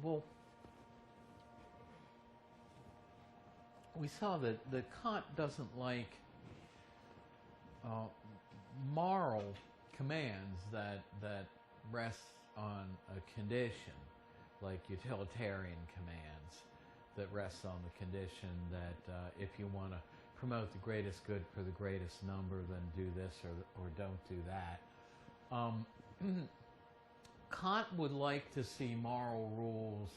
Well, we saw that Kant doesn't like moral commands that rest on a condition, like utilitarian commands that rest on the condition that if you want to promote the greatest good for the greatest number, then do this or don't do that. Kant would like to see moral rules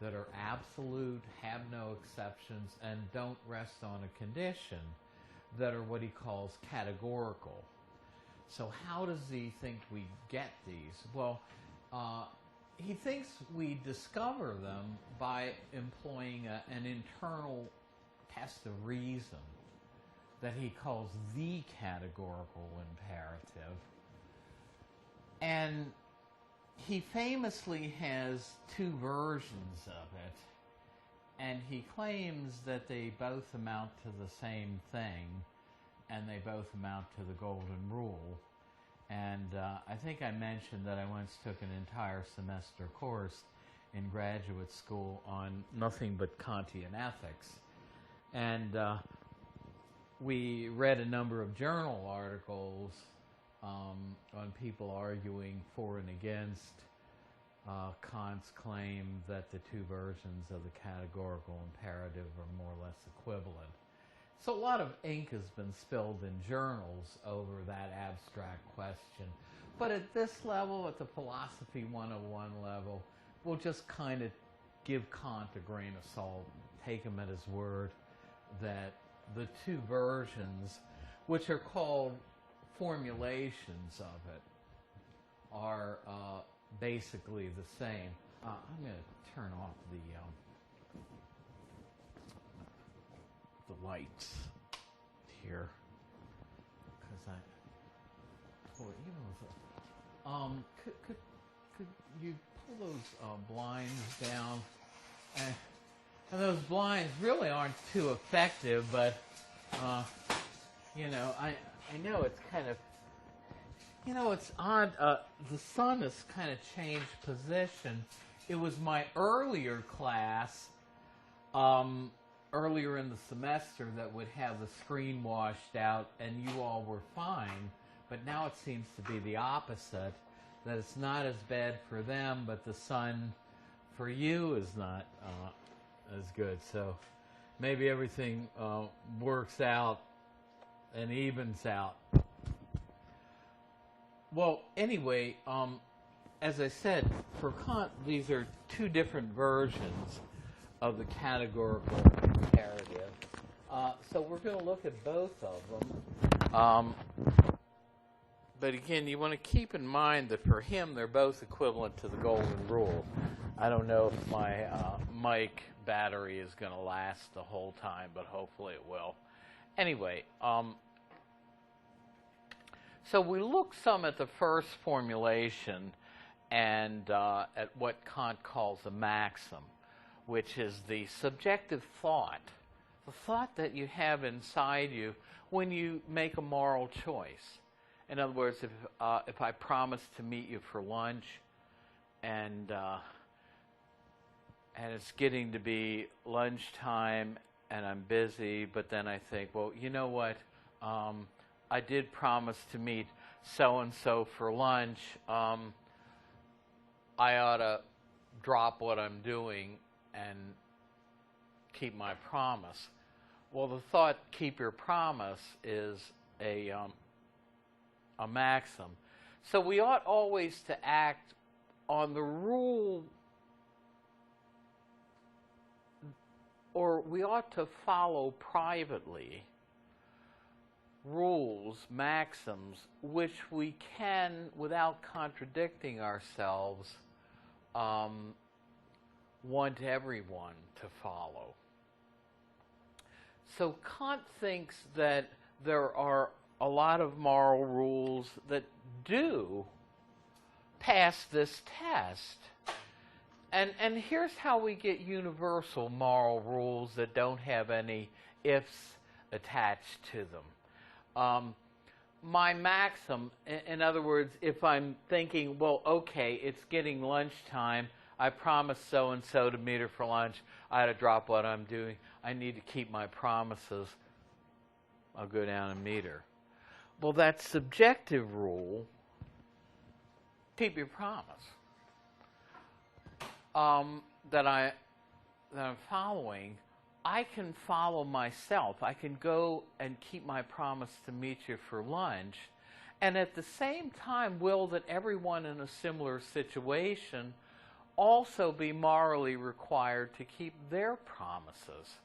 that are absolute, have no exceptions, and don't rest on a condition, that are what he calls categorical. So how does he think we get these? Well, he thinks we discover them by employing an internal test of reason that he calls the categorical imperative. And he famously has two versions of it, and he claims that they both amount to the same thing, and they both amount to the golden rule. And I think I mentioned that I once took an entire semester course in graduate school on nothing but Kantian ethics. And we read a number of journal articles on people arguing for and against Kant's claim that the two versions of the categorical imperative are more or less equivalent. So a lot of ink has been spilled in journals over that abstract question. But at this level, at the Philosophy 101 level, we'll just kind of give Kant a grain of salt, take him at his word, that the two versions, which are called formulations of it, are basically the same. I'm going to turn off the lights here, because could you pull those blinds down? And those blinds really aren't too effective, but you know, I know it's kind of, you know, it's odd. The sun has kind of changed position. It was my earlier class, earlier in the semester, that would have the screen washed out, and you all were fine. But now it seems to be the opposite, that it's not as bad for them, but the sun for you is not as good. So maybe everything works out and evens out. Well, anyway, as I said, for Kant, these are two different versions of the categorical imperative. So we're going to look at both of them. But again, you want to keep in mind that for him, they're both equivalent to the golden rule. I don't know if my mic battery is going to last the whole time, but hopefully it will. Anyway, so we look some at the first formulation and at what Kant calls a maxim, which is the subjective thought, the thought that you have inside you when you make a moral choice. In other words, if I promise to meet you for lunch and it's getting to be lunchtime and I'm busy, but then I think, well, you know what, I did promise to meet so-and-so for lunch, I ought to drop what I'm doing and keep my promise. Well, the thought, keep your promise, is a maxim. So we ought always to act on the rule, or we ought to follow privately rules, maxims, which we can, without contradicting ourselves, want everyone to follow. So Kant thinks that there are a lot of moral rules that do pass this test. And here's how we get universal moral rules that don't have any ifs attached to them. My maxim, in other words, if I'm thinking, well, okay, it's getting lunchtime, I promised so-and-so to meet her for lunch. I had to drop what I'm doing. I need to keep my promises. I'll go down and meet her. Well, that subjective rule, keep your promise, that I'm following, I can follow myself. I can go and keep my promise to meet you for lunch, and at the same time will that everyone in a similar situation also be morally required to keep their promises.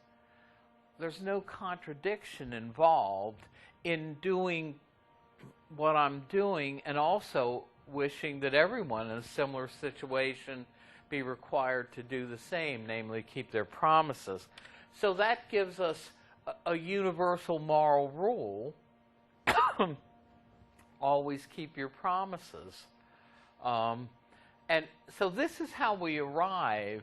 There's no contradiction involved in doing what I'm doing and also wishing that everyone in a similar situation be required to do the same, namely keep their promises. So that gives us a universal moral rule. Always keep your promises. And so this is how we arrive,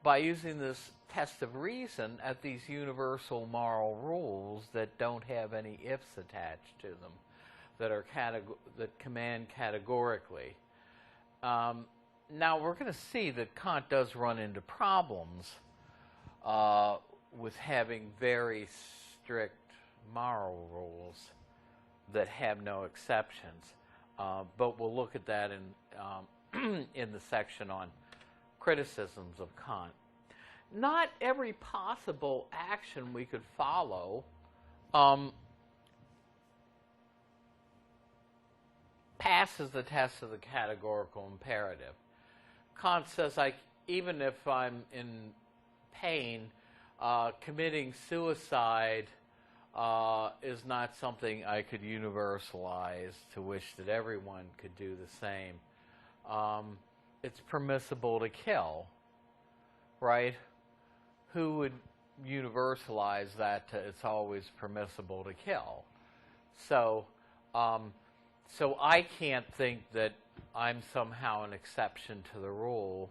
by using this test of reason, at these universal moral rules that don't have any ifs attached to them, that command categorically. Now we're going to see that Kant does run into problems with having very strict moral rules that have no exceptions. But we'll look at that in the section on criticisms of Kant. Not every possible action we could follow passes the test of the categorical imperative. Kant says, even if I'm in pain, committing suicide is not something I could universalize to wish that everyone could do the same. It's permissible to kill, right? Who would universalize that to it's always permissible to kill? So I can't think that I'm somehow an exception to the rule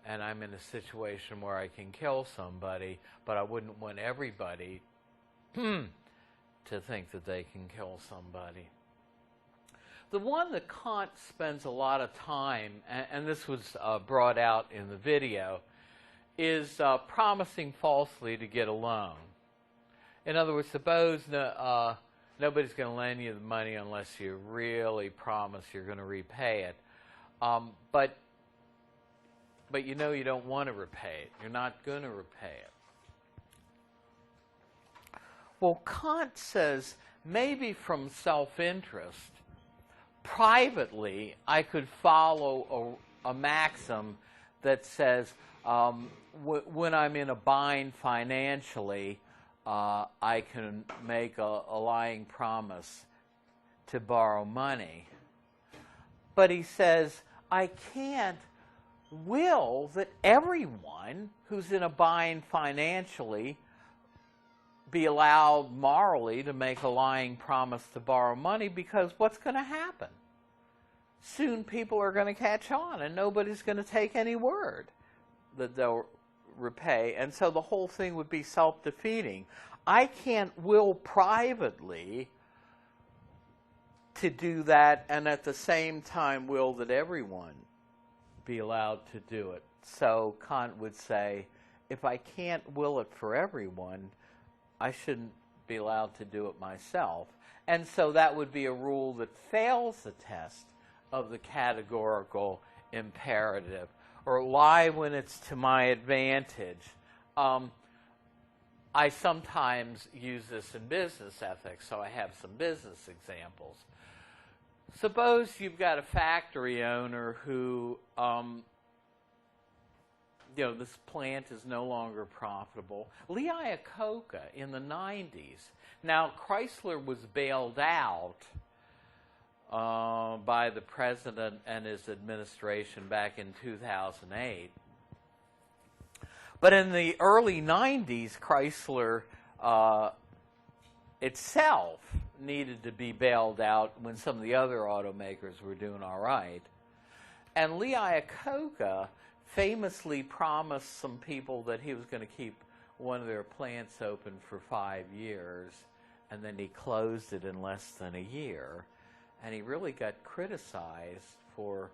and I'm in a situation where I can kill somebody, but I wouldn't want everybody to think that they can kill somebody. The one that Kant spends a lot of time, and this was brought out in the video, is promising falsely to get a loan. In other words, suppose nobody's going to lend you the money unless you really promise you're going to repay it. But you know you don't want to repay it. You're not going to repay it. Well, Kant says maybe from self-interest, privately, I could follow a maxim that says when I'm in a bind financially, I can make a lying promise to borrow money. But he says, I can't will that everyone who's in a bind financially be allowed morally to make a lying promise to borrow money, because what's going to happen? Soon people are going to catch on and nobody's going to take any word that they'll repay, and so the whole thing would be self-defeating. I can't will privately to do that and at the same time will that everyone be allowed to do it. So Kant would say, if I can't will it for everyone, I shouldn't be allowed to do it myself. And so that would be a rule that fails the test of the categorical imperative, or lie when it's to my advantage. I sometimes use this in business ethics, so I have some business examples. Suppose you've got a factory owner who, this plant is no longer profitable. Lee Iacocca in the 90s. Now, Chrysler was bailed out by the president and his administration back in 2008. But in the early 90s, Chrysler itself needed to be bailed out when some of the other automakers were doing all right. And Lee Iacocca famously promised some people that he was going to keep one of their plants open for 5 years, and then he closed it in less than a year. And he really got criticized for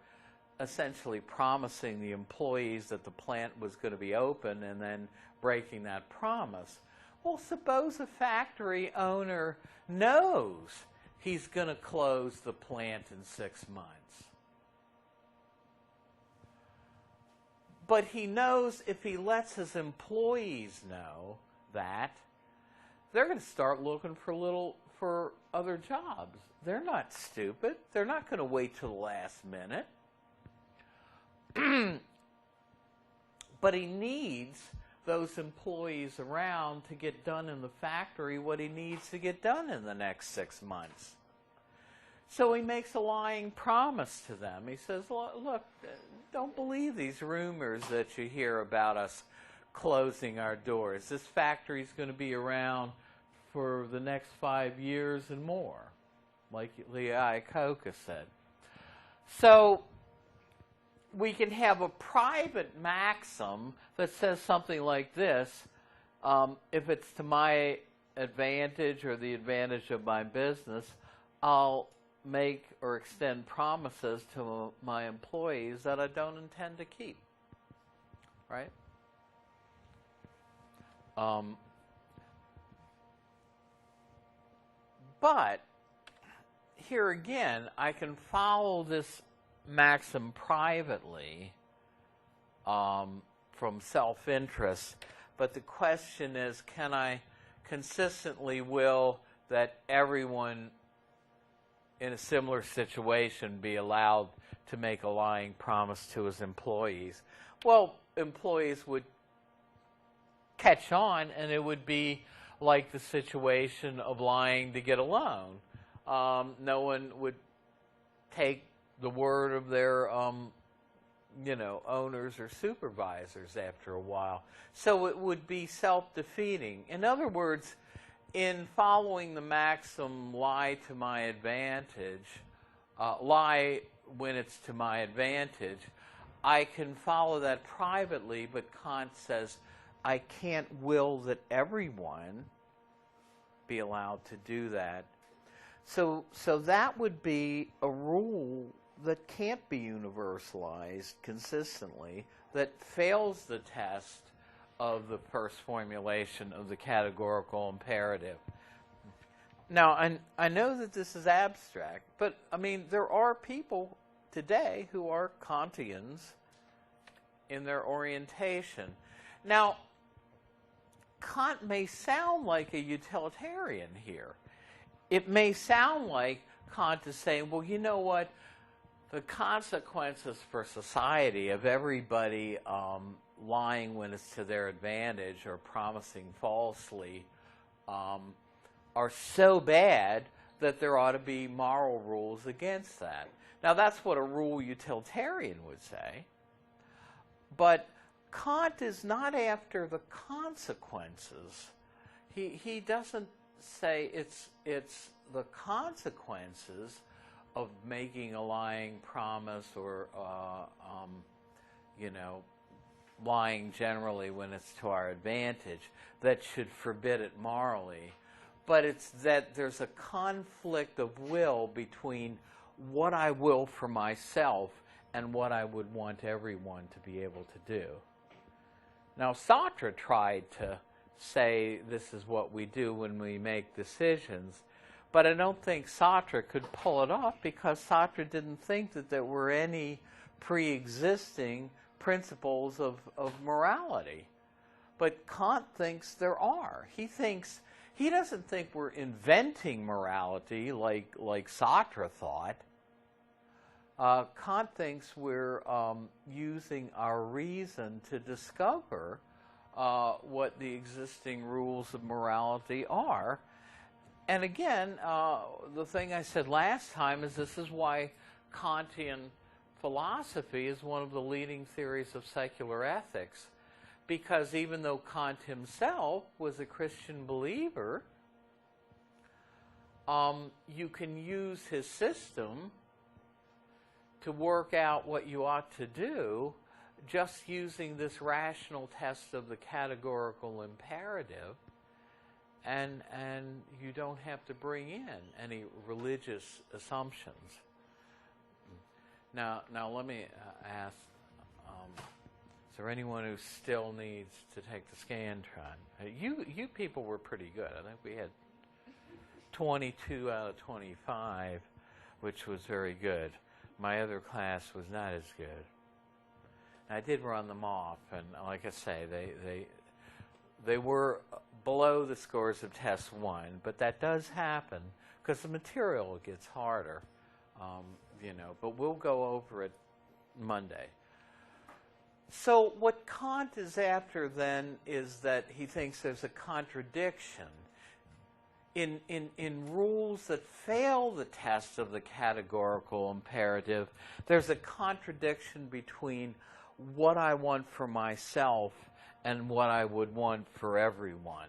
essentially promising the employees that the plant was going to be open and then breaking that promise. Well, suppose a factory owner knows he's going to close the plant in 6 months. But he knows if he lets his employees know that, they're going to start looking for other jobs. They're not stupid. They're not going to wait till the last minute. But he needs those employees around to get done in the factory what he needs to get done in the next 6 months. So he makes a lying promise to them. He says, look, don't believe these rumors that you hear about us closing our doors. This factory is going to be around for the next 5 years and more, like Lee Iacocca said. So we can have a private maxim that says something like this: if it's to my advantage or the advantage of my business, I'll make or extend promises to my employees that I don't intend to keep. Right? But here again, I can follow this maxim privately from self-interest, but the question is, can I consistently will that everyone in a similar situation be allowed to make a lying promise to his employees? Well, employees would catch on, and it would be like the situation of lying to get a loan. No one would take the word of their owners or supervisors after a while. So it would be self-defeating. In other words, in following the maxim, lie to my advantage, lie when it's to my advantage, I can follow that privately, but Kant says I can't will that everyone be allowed to do that. So that would be a rule that can't be universalized consistently, that fails the test of the first formulation of the categorical imperative. Now, I know that this is abstract, but I mean, there are people today who are Kantians in their orientation. Now, Kant may sound like a utilitarian here. It may sound like Kant is saying, well, you know what? The consequences for society of everybody lying when it's to their advantage or promising falsely are so bad that there ought to be moral rules against that. Now, that's what a rule utilitarian would say. But Kant is not after the consequences. He doesn't say it's the consequences of making a lying promise or lying generally when it's to our advantage that should forbid it morally. But it's that there's a conflict of will between what I will for myself and what I would want everyone to be able to do. Now, Sartre tried to say this is what we do when we make decisions, but I don't think Sartre could pull it off because Sartre didn't think that there were any pre-existing principles of morality. But Kant thinks there are. He doesn't think we're inventing morality like Sartre thought. Kant thinks we're using our reason to discover what the existing rules of morality are. And again, the thing I said last time is this is why Kantian philosophy is one of the leading theories of secular ethics. Because even though Kant himself was a Christian believer, you can use his system to work out what you ought to do just using this rational test of the categorical imperative, and you don't have to bring in any religious assumptions. Now let me ask, is there anyone who still needs to take the Scantron? You people were pretty good. I think we had 22 out of 25, which was very good. My other class was not as good. And I did run them off, and like I say, they were below the scores of test 1, but that does happen because the material gets harder, but we'll go over it Monday. So what Kant is after then is that he thinks there's a contradiction in rules that fail the test of the categorical imperative. There's a contradiction between what I want for myself and what I would want for everyone.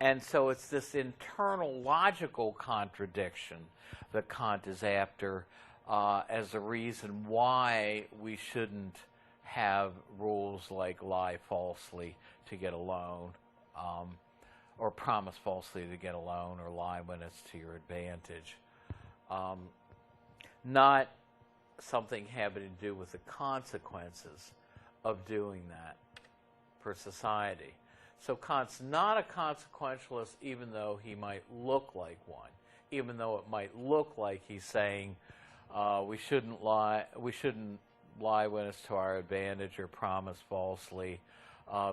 And so it's this internal logical contradiction that Kant is after as a reason why we shouldn't have rules like lie falsely to get a loan, or promise falsely to get a loan, or lie when it's to your advantage. Not something having to do with the consequences of doing that for society. So Kant's not a consequentialist, even though he might look like one, even though it might look like he's saying we shouldn't lie when it's to our advantage or promise falsely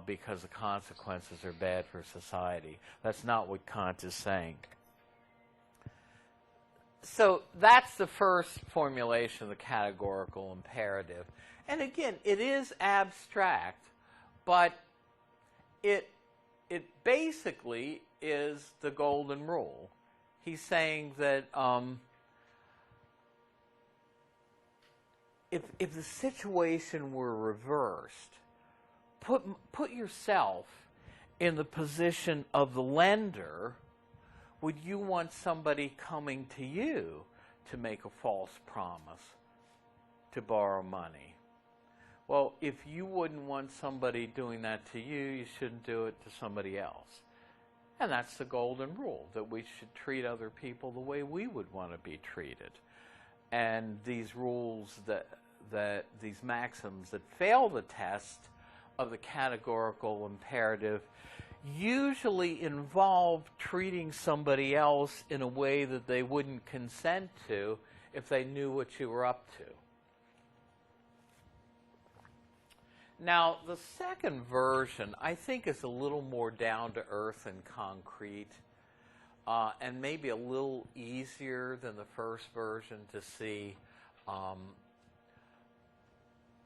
because the consequences are bad for society. That's not what Kant is saying. So that's the first formulation of the categorical imperative. And again, it is abstract, but it basically is the golden rule. He's saying that if the situation were reversed, put yourself in the position of the lender. Would you want somebody coming to you to make a false promise to borrow money? Well, if you wouldn't want somebody doing that to you, you shouldn't do it to somebody else. And that's the golden rule, that we should treat other people the way we would want to be treated. And these rules, these maxims that fail the test of the categorical imperative usually involve treating somebody else in a way that they wouldn't consent to if they knew what you were up to. Now, the second version, I think, is a little more down to earth and concrete, and maybe a little easier than the first version to see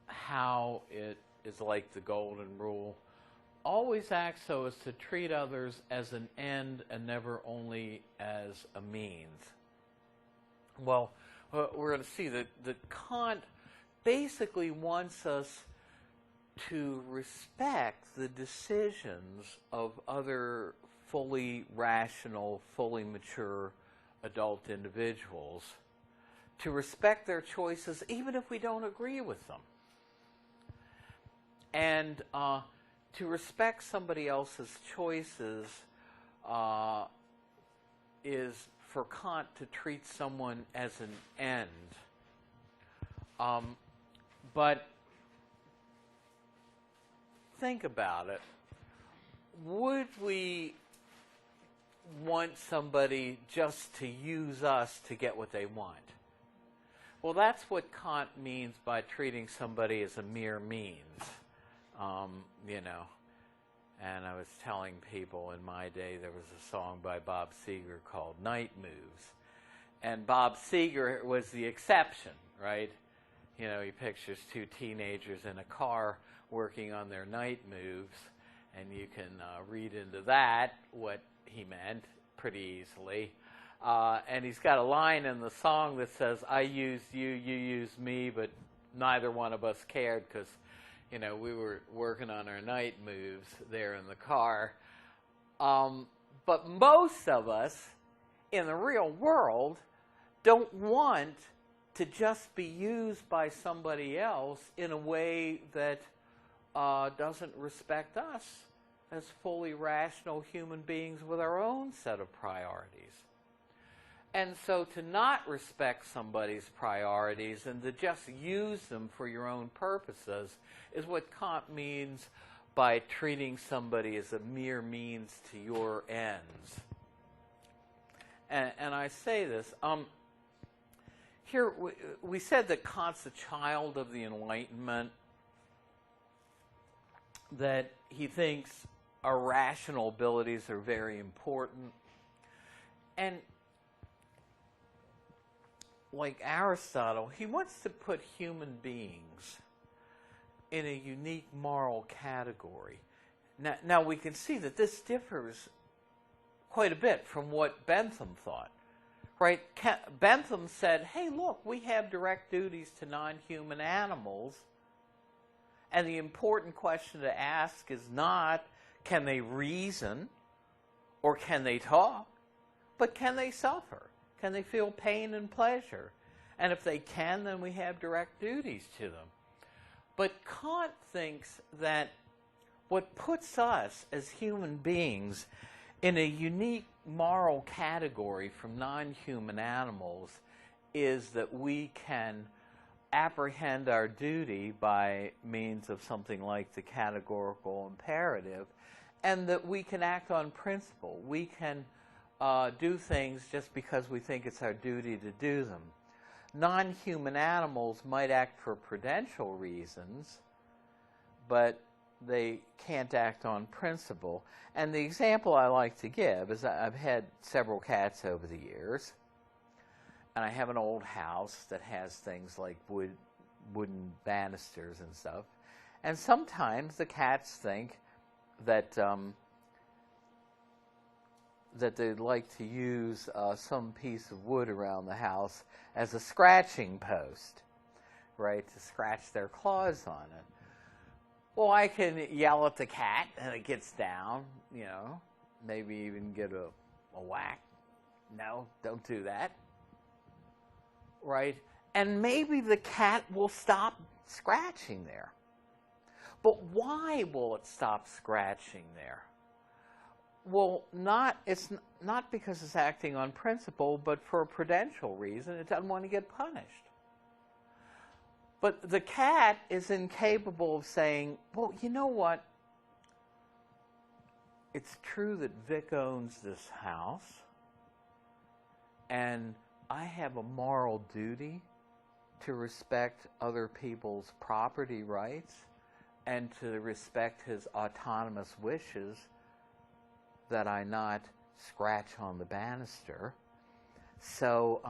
how it is like the golden rule. Always act so as to treat others as an end and never only as a means. Well, we're going to see that Kant basically wants us to respect the decisions of other fully rational, fully mature adult individuals, to respect their choices even if we don't agree with them. And to respect somebody else's choices is for Kant to treat someone as an end. But think about it. Would we want somebody just to use us to get what they want? Well, that's what Kant means by treating somebody as a mere means. And I was telling people in my day there was a song by Bob Seger called Night Moves. And Bob Seger was the exception, right? He pictures two teenagers in a car working on their night moves, and you can read into that what he meant pretty easily. And he's got a line in the song that says, I used you, you used me, but neither one of us cared because we were working on our night moves there in the car. But most of us in the real world don't want to just be used by somebody else in a way that doesn't respect us as fully rational human beings with our own set of priorities. And so to not respect somebody's priorities and to just use them for your own purposes is what Kant means by treating somebody as a mere means to your ends. And I say this, here we said that Kant's a child of the Enlightenment, that he thinks our rational abilities are very important. And like Aristotle, he wants to put human beings in a unique moral category. Now we can see that this differs quite a bit from what Bentham thought, right? Bentham said, hey, look, we have direct duties to non-human animals, and the important question to ask is not, can they reason or can they talk, but can they suffer? Can they feel pain and pleasure? And if they can, then we have direct duties to them. But Kant thinks that what puts us as human beings in a unique moral category from non-human animals is that we can apprehend our duty by means of something like the categorical imperative, and that we can act on principle. We can do things just because we think it's our duty to do them. Non-human animals might act for prudential reasons, but they can't act on principle. And the example I like to give is I've had several cats over the years, and I have an old house that has things like wooden banisters and stuff. And sometimes the cats think that that they'd like to use some piece of wood around the house as a scratching post, right, to scratch their claws on it. Well, I can yell at the cat and it gets down, you know, maybe even get a whack. No, don't do that, right? And maybe the cat will stop scratching there. But why will it stop scratching there? Well, it's not because it's acting on principle, but for a prudential reason. It doesn't want to get punished. But the cat is incapable of saying, well, you know what? It's true that Vic owns this house, and I have a moral duty to respect other people's property rights and to respect his autonomous wishes that I not scratch on the banister. So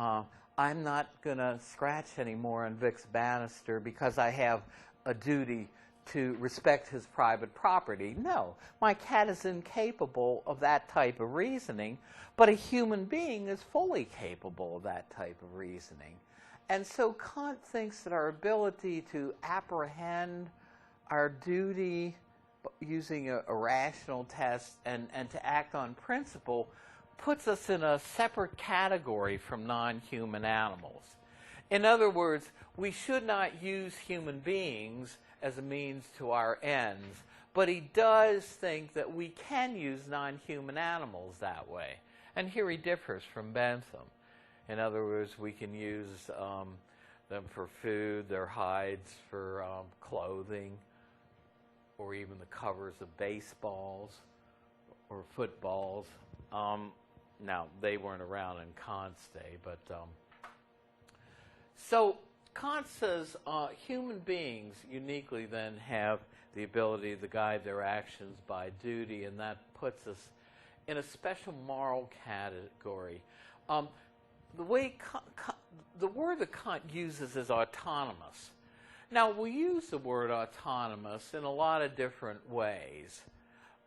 I'm not going to scratch anymore on Vic's banister because I have a duty to respect his private property. No, my cat is incapable of that type of reasoning, but a human being is fully capable of that type of reasoning. And so Kant thinks that our ability to apprehend our duty using a rational test and to act on principle puts us in a separate category from non-human animals. In other words, we should not use human beings as a means to our ends, but he does think that we can use non-human animals that way. And here he differs from Bentham. In other words, we can use them for food, their hides for clothing, or even the covers of baseballs or footballs. Now, they weren't around in Kant's day, but so Kant says human beings uniquely then have the ability to guide their actions by duty, and that puts us in a special moral category. The word that Kant uses is autonomous. Now, we use the word autonomous in a lot of different ways.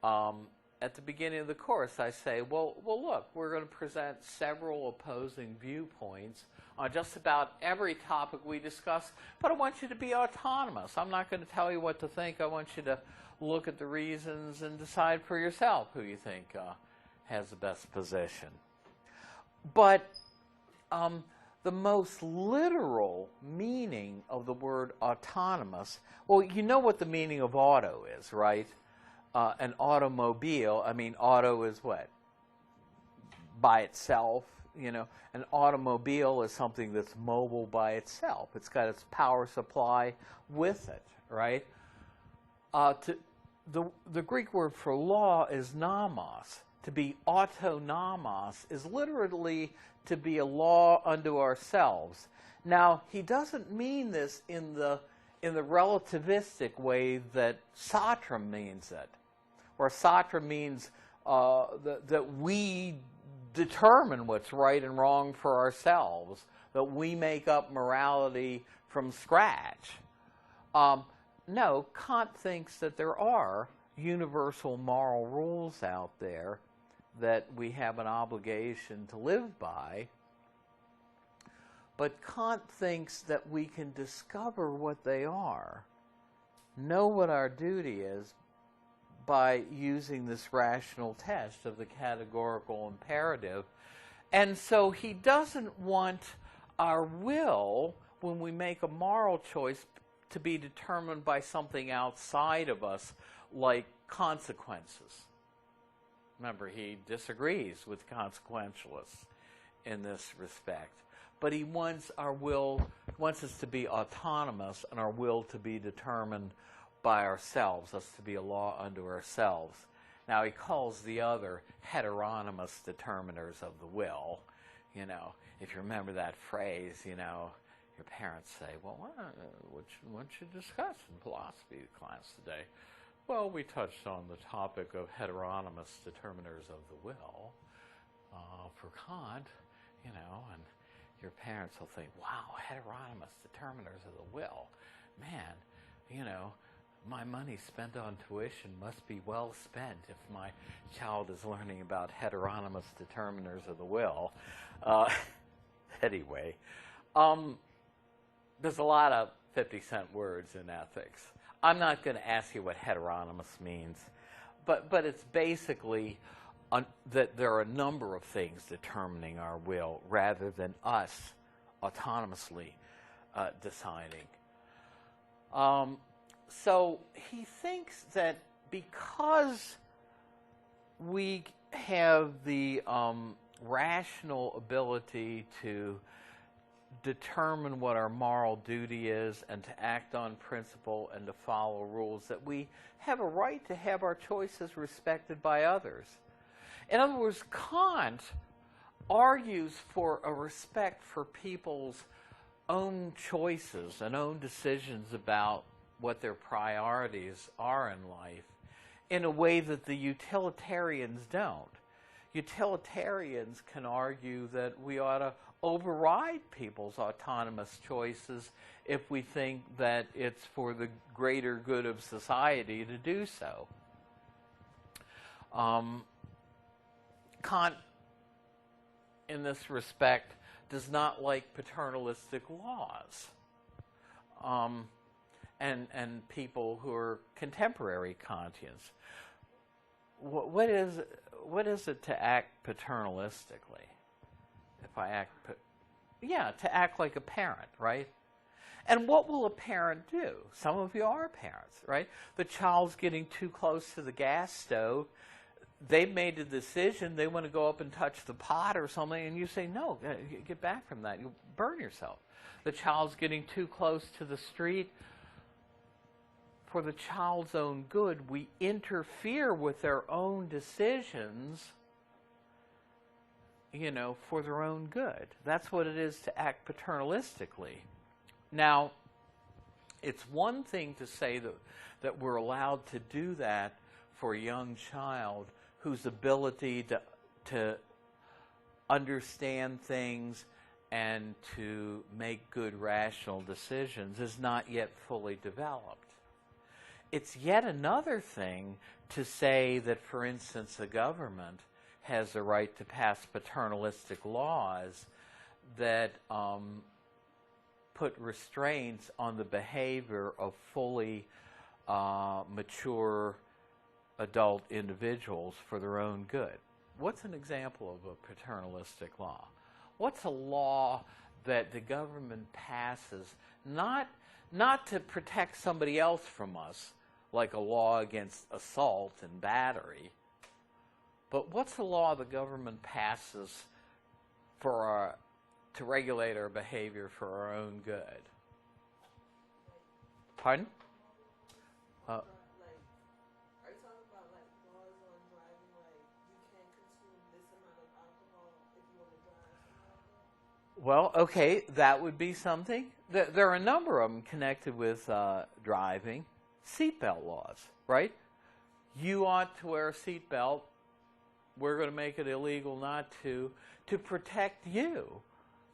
At the beginning of the course, I say, well, look, we're going to present several opposing viewpoints on just about every topic we discuss, but I want you to be autonomous. I'm not going to tell you what to think. I want you to look at the reasons and decide for yourself who you think has the best position. But the most literal meaning of the word autonomous, well, you know what the meaning of auto is, right? An automobile, I mean, auto is what? By itself, an automobile is something that's mobile by itself. It's got its power supply with it, right? The Greek word for law is nomos. To be autonomos is literally to be a law unto ourselves. Now, he doesn't mean this in the relativistic way that Sartre means it, where Sartre means that we determine what's right and wrong for ourselves, that we make up morality from scratch. No, Kant thinks that there are universal moral rules out there that we have an obligation to live by, but Kant thinks that we can discover what they are, know what our duty is, by using this rational test of the categorical imperative. And so he doesn't want our will, when we make a moral choice, to be determined by something outside of us, like consequences. Remember, he disagrees with consequentialists in this respect. But he wants us to be autonomous, and our will to be determined by ourselves, us to be a law unto ourselves. Now, he calls the other heteronymous determiners of the will. If you remember that phrase, your parents say, well, what should you discuss in philosophy class today? Well, we touched on the topic of heteronymous determiners of the will for Kant, and your parents will think, wow, heteronymous determiners of the will. Man, my money spent on tuition must be well spent if my child is learning about heteronymous determiners of the will. Anyway, there's a lot of 50-cent words in ethics. I'm not going to ask you what heteronymous means, but it's basically that there are a number of things determining our will rather than us autonomously deciding. So he thinks that because we have the rational ability to determine what our moral duty is and to act on principle and to follow rules, that we have a right to have our choices respected by others. In other words, Kant argues for a respect for people's own choices and own decisions about what their priorities are in life in a way that the utilitarians don't. Utilitarians can argue that we ought to override people's autonomous choices if we think that it's for the greater good of society to do so. Kant, in this respect, does not like paternalistic laws. And people who are contemporary Kantians. What is it to act paternalistically? If I act, to act like a parent, right? And what will a parent do? Some of you are parents, right? The child's getting too close to the gas stove. They've made a decision. They want to go up and touch the pot or something, and you say, no, get back from that. You'll burn yourself. The child's getting too close to the street. For the child's own good, we interfere with their own decisions, for their own good. That's what it is to act paternalistically. Now, it's one thing to say that we're allowed to do that for a young child whose ability to understand things and to make good rational decisions is not yet fully developed. It's yet another thing to say that, for instance, a government has the right to pass paternalistic laws that put restraints on the behavior of fully mature adult individuals for their own good. What's an example of a paternalistic law? What's a law that the government passes not to protect somebody else from us, like a law against assault and battery, but what's the law the government passes to regulate our behavior for our own good. Pardon? Are you talking about like laws on driving, like you can't consume this amount of alcohol if you want to drive somewhere? Well, okay, that would be something. There are a number of them connected with driving. Seatbelt laws, right? You ought to wear a seatbelt. We're going to make it illegal not to protect you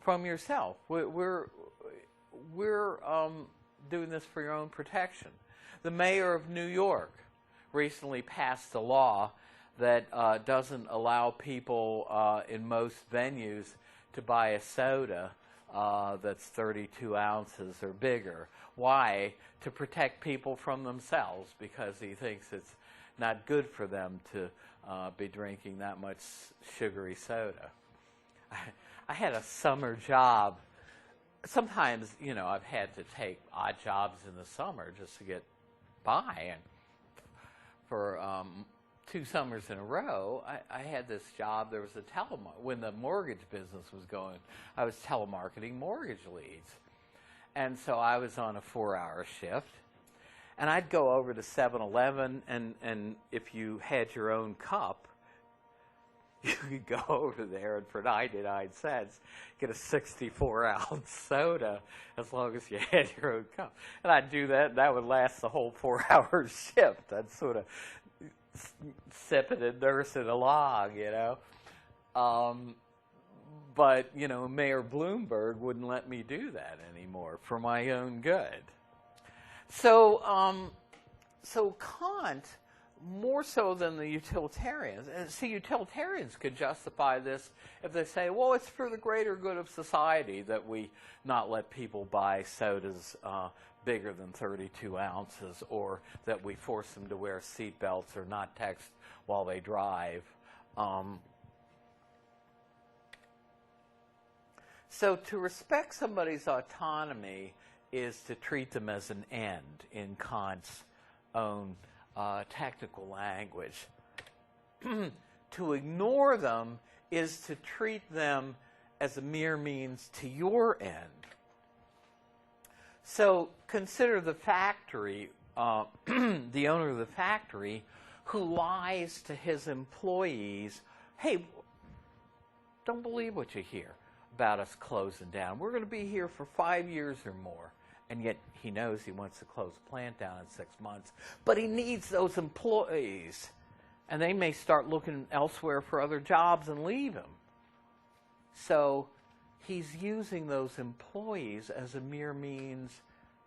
from yourself. We're doing this for your own protection. The mayor of New York recently passed a law that doesn't allow people in most venues to buy a soda that's 32 ounces or bigger. Why? To protect people from themselves, because he thinks it's not good for them to be drinking that much sugary soda. I had a summer job. Sometimes, you know, I've had to take odd jobs in the summer just to get by. And for 2 summers in a row, I had this job. There was a when the mortgage business was going, I was telemarketing mortgage leads. And so I was on a 4-hour shift. And I'd go over to 7-Eleven, and if you had your own cup, you could go over there and for 99 cents get a 64-ounce soda as long as you had your own cup. And I'd do that, and that would last the whole 4-hour shift. I'd sort of sip it and nurse it along, you know. But, you know, Mayor Bloomberg wouldn't let me do that anymore for my own good. So, so Kant, more so than the utilitarians, and see, utilitarians could justify this if they say, well, it's for the greater good of society that we not let people buy sodas bigger than 32 ounces, or that we force them to wear seatbelts or not text while they drive. So to respect somebody's autonomy is to treat them as an end in Kant's own technical language. To ignore them is to treat them as a mere means to your end. So consider the factory, the owner of the factory, who lies to his employees, hey, don't believe what you hear about us closing down. We're going to be here for 5 years or more. And yet he knows he wants to close the plant down in 6 months. But he needs those employees. And they may start looking elsewhere for other jobs and leave him. So he's using those employees as a mere means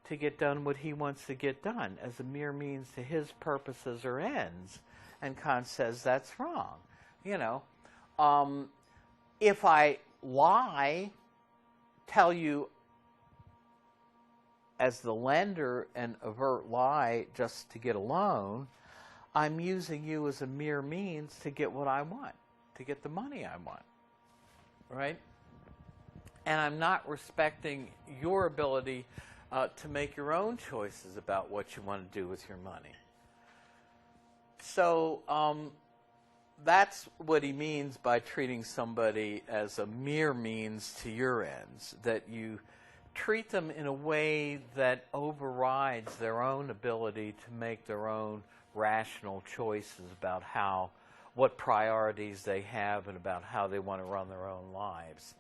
to get done what he wants to get done, as a mere means to his purposes or ends. And Kant says that's wrong. You know, if I lie, tell you as the lender an overt lie just to get a loan, I'm using you as a mere means to get what I want, to get the money I want, right? And I'm not respecting your ability to make your own choices about what you want to do with your money. So that's what he means by treating somebody as a mere means to your ends, that you treat them in a way that overrides their own ability to make their own rational choices about what priorities they have and about how they want to run their own lives.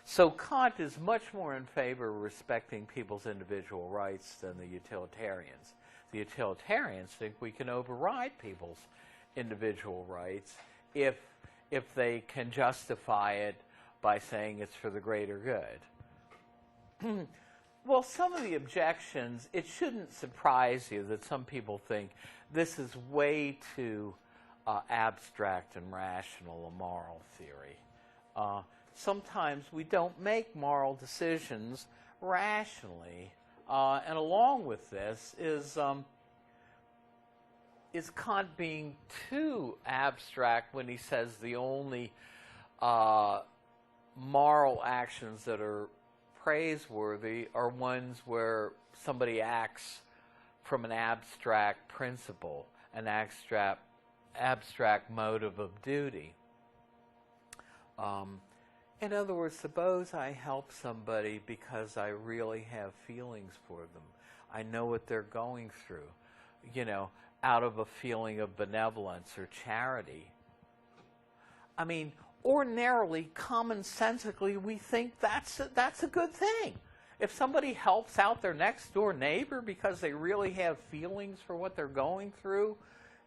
So Kant is much more in favor of respecting people's individual rights than the utilitarians. The utilitarians think we can override people's individual rights if they can justify it by saying it's for the greater good. Well, some of the objections, it shouldn't surprise you that some people think this is way too abstract and rational a moral theory. Sometimes we don't make moral decisions rationally. And along with this is Kant being too abstract when he says the only moral actions that are praiseworthy are ones where somebody acts from an abstract principle, an abstract motive of duty. In other words, suppose I help somebody because I really have feelings for them. I know what they're going through, out of a feeling of benevolence or charity. I mean, ordinarily, commonsensically, we think that's a good thing. If somebody helps out their next door neighbor because they really have feelings for what they're going through,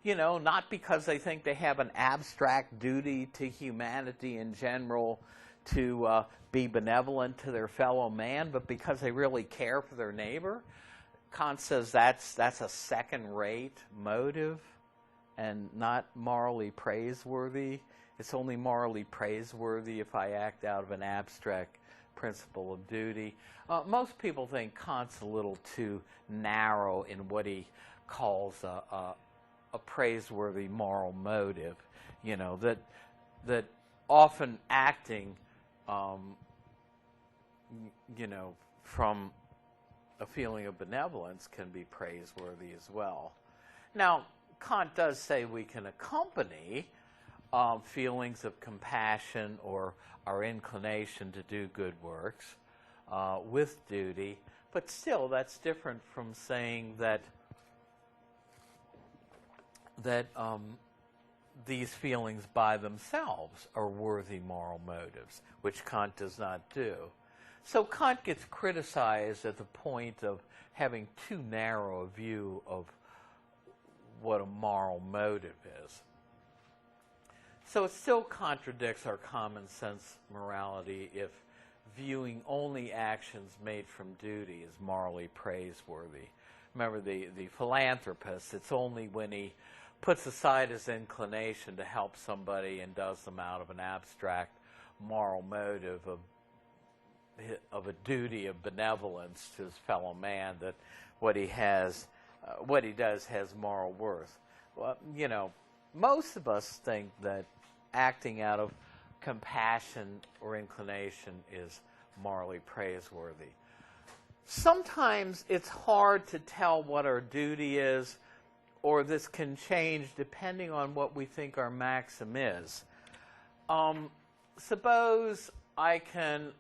not because they think they have an abstract duty to humanity in general to be benevolent to their fellow man, but because they really care for their neighbor, Kant says that's a second-rate motive and not morally praiseworthy. It's only morally praiseworthy if I act out of an abstract principle of duty. Most people think Kant's a little too narrow in what he calls a praiseworthy moral motive. That often acting, from a feeling of benevolence can be praiseworthy as well. Now, Kant does say we can accompany feelings of compassion or our inclination to do good works with duty, but still that's different from saying that these feelings by themselves are worthy moral motives, which Kant does not do. So Kant gets criticized at the point of having too narrow a view of what a moral motive is. So it still contradicts our common sense morality if viewing only actions made from duty as morally praiseworthy. Remember, the philanthropist, it's only when he puts aside his inclination to help somebody and does them out of an abstract moral motive of a duty of benevolence to his fellow man that what he does has moral worth. Well, most of us think that acting out of compassion or inclination is morally praiseworthy. Sometimes it's hard to tell what our duty is, or this can change depending on what we think our maxim is. Suppose I can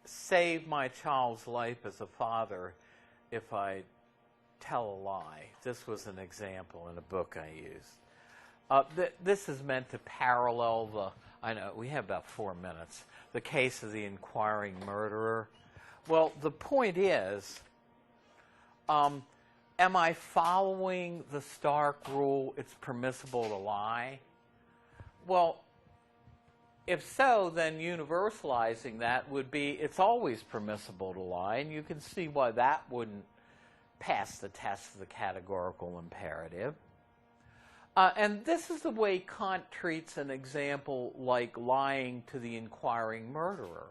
save my child's life as a father if I tell a lie. This was an example in a book I used. This is meant to parallel I know, we have about 4 minutes, the case of the inquiring murderer. Well, the point is, am I following the Stark rule, it's permissible to lie? Well, if so, then universalizing that would be it's always permissible to lie, and you can see why that wouldn't pass the test of the categorical imperative. And this is the way Kant treats an example like lying to the inquiring murderer.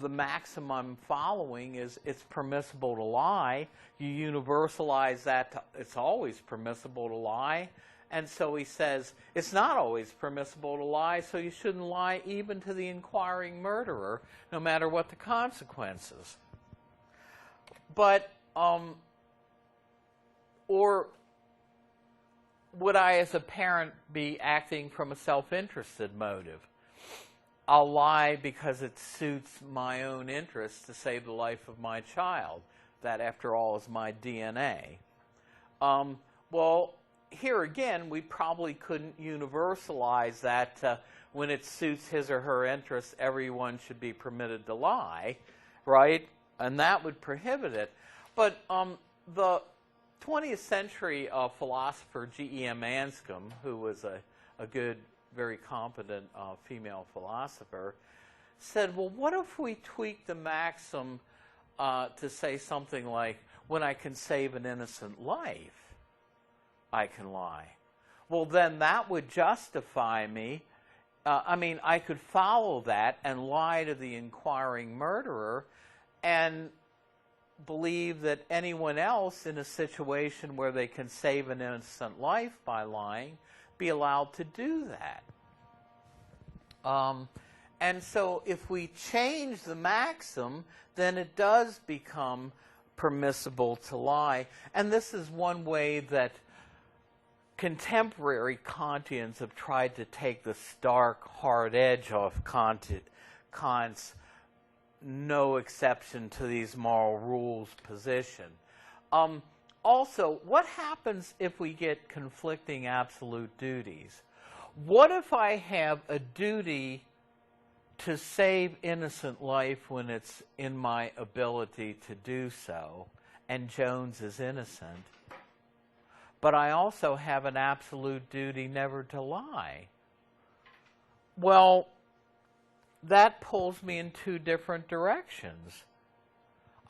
The maxim I'm following is it's permissible to lie. You universalize that to it's always permissible to lie. And so he says it's not always permissible to lie, so you shouldn't lie even to the inquiring murderer, no matter what the consequences. But, or would I as a parent be acting from a self-interested motive? I'll lie because it suits my own interests to save the life of my child. That, after all, is my DNA. Well, here again, we probably couldn't universalize that when it suits his or her interests, everyone should be permitted to lie, right? And that would prohibit it. But the 20th century philosopher G.E.M. Anscombe, who was a good, very competent female philosopher, said, well, what if we tweak the maxim to say something like, when I can save an innocent life, I can lie. Well, then that would justify me. I could follow that and lie to the inquiring murderer and believe that anyone else in a situation where they can save an innocent life by lying be allowed to do that. And so if we change the maxim, then it does become permissible to lie. And this is one way that contemporary Kantians have tried to take the stark, hard edge off Kant's no exception to these moral rules position. Also, what happens if we get conflicting absolute duties? What if I have a duty to save innocent life when it's in my ability to do so, and Jones is innocent, but I also have an absolute duty never to lie? Well, that pulls me in two different directions.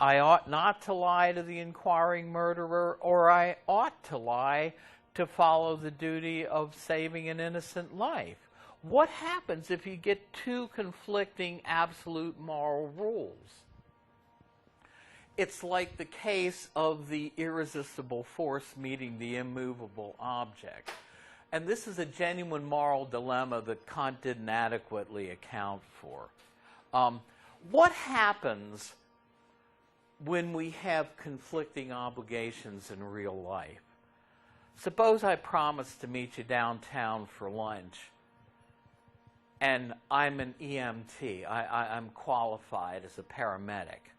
I ought not to lie to the inquiring murderer, or I ought to lie to follow the duty of saving an innocent life. What happens if you get two conflicting absolute moral rules? It's like the case of the irresistible force meeting the immovable object. And this is a genuine moral dilemma that Kant didn't adequately account for. What happens when we have conflicting obligations in real life? Suppose I promise to meet you downtown for lunch, and I'm an EMT. I'm qualified as a paramedic.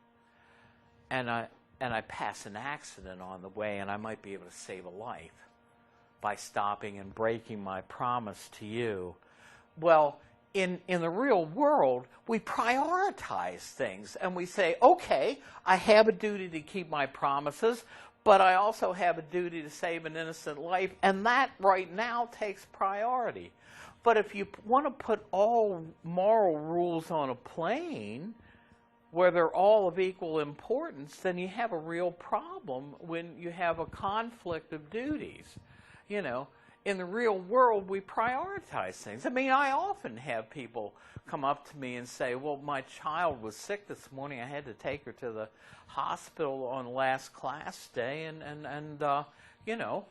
And I pass an accident on the way, and I might be able to save a life by stopping and breaking my promise to you. Well, in the real world, we prioritize things, and we say, okay, I have a duty to keep my promises, but I also have a duty to save an innocent life, and that right now takes priority. But if you want to put all moral rules on a plane where they're all of equal importance, then you have a real problem when you have a conflict of duties. You know, in the real world, we prioritize things. I mean, I often have people come up to me and say, well, my child was sick this morning. I had to take her to the hospital on last class day, and you know,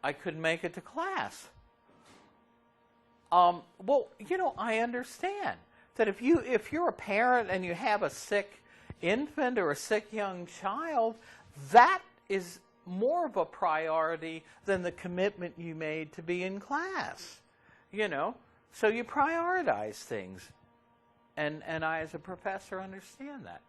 I couldn't make it to class. Well, you know, I understand that if you're a parent and you have a sick infant or a sick young child, that is more of a priority than the commitment you made to be in class. You know, so you prioritize things, and I, as a professor, understand that.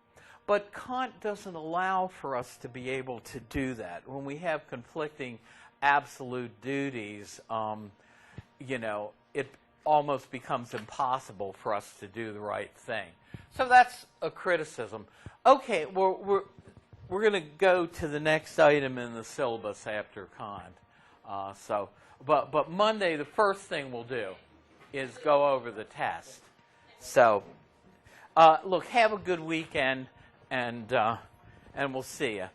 But Kant doesn't allow for us to be able to do that. When we have conflicting absolute duties, you know, it almost becomes impossible for us to do the right thing. So that's a criticism. Okay, we're going to go to the next item in the syllabus after Kant. But Monday, the first thing we'll do is go over the test. So, look, have a good weekend, and we'll see you.